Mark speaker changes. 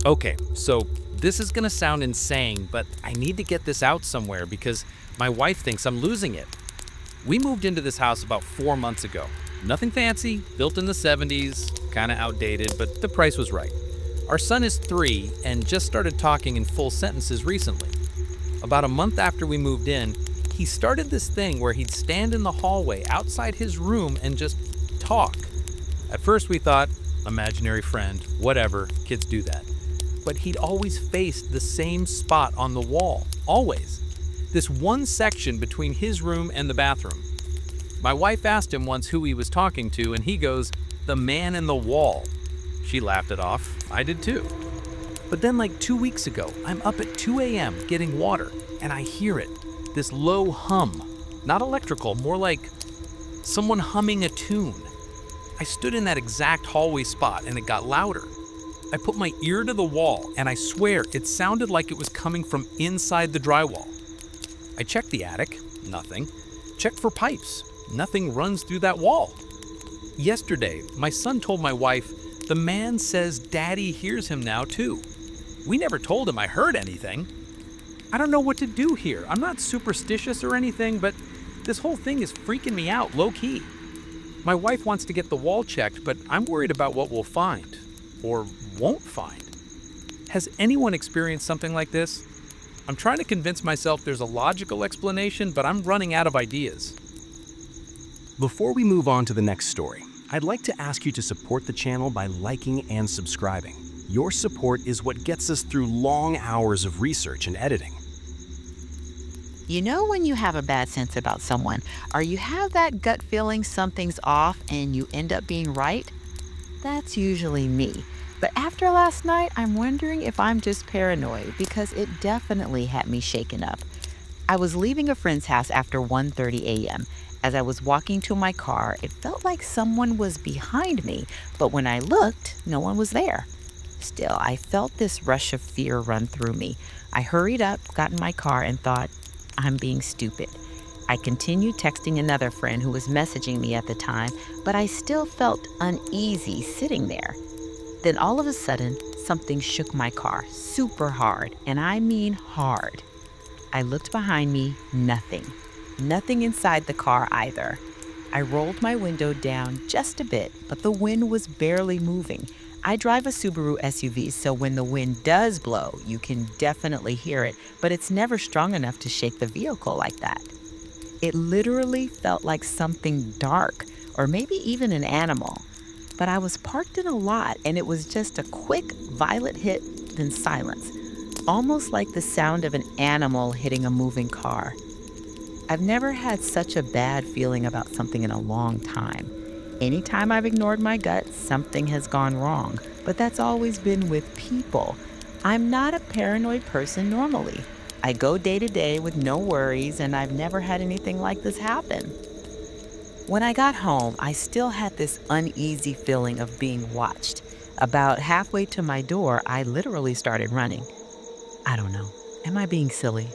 Speaker 1: Okay, so this is gonna sound insane, but I need to get this out somewhere because my wife thinks I'm losing it. We moved into this house about 4 months ago. Nothing fancy, built in the 70s, kinda outdated, but the price was right. Our son is 3 and just started talking in full sentences recently. About a month after we moved in, he started this thing where he'd stand in the hallway outside his room and just talk. At first, we thought, imaginary friend, whatever, kids do that. But he'd always faced the same spot on the wall, always. This one section between his room and the bathroom. My wife asked him once who he was talking to, and he goes, "The man in the wall." She laughed it off. I did too. But then, like 2 weeks ago, I'm up at 2 a.m. getting water, and I hear it. This low hum. Not electrical, more like someone humming a tune. I stood in that exact hallway spot, and it got louder. I put my ear to the wall, and I swear it sounded like it was coming from inside the drywall. I checked the attic, nothing. Checked for pipes, nothing runs through that wall. Yesterday, my son told my wife, the man says Daddy hears him now too. We never told him I heard anything. I don't know what to do here. I'm not superstitious or anything, but this whole thing is freaking me out low key. My wife wants to get the wall checked, but I'm worried about what we'll find. Or won't find. Has anyone experienced something like this? I'm trying to convince myself there's a logical explanation, but I'm running out of ideas.
Speaker 2: Before we move on to the next story, I'd like to ask you to support the channel by liking and subscribing. Your support is what gets us through long hours of research and editing.
Speaker 3: You know when you have a bad sense about someone, or you have that gut feeling something's off and you end up being right? That's usually me. But after last night, I'm wondering if I'm just paranoid because it definitely had me shaken up. I was leaving a friend's house after 1:30 a.m. As I was walking to my car, it felt like someone was behind me, but when I looked, no one was there. Still, I felt this rush of fear run through me. I hurried up, got in my car, and thought, I'm being stupid. I continued texting another friend who was messaging me at the time, but I still felt uneasy sitting there. Then all of a sudden, something shook my car super hard, and I mean hard. I looked behind me, nothing. Nothing inside the car either. I rolled my window down just a bit, but the wind was barely moving. I drive a Subaru SUV, so when the wind does blow, you can definitely hear it, but it's never strong enough to shake the vehicle like that. It literally felt like something dark, or maybe even an animal. But I was parked in a lot, and it was just a quick, violent hit, then silence. Almost like the sound of an animal hitting a moving car. I've never had such a bad feeling about something in a long time. Anytime I've ignored my gut, something has gone wrong, but that's always been with people. I'm not a paranoid person normally. I go day to day with no worries, and I've never had anything like this happen. When I got home, I still had this uneasy feeling of being watched. About halfway to my door, I literally started running. I don't know. Am I being silly?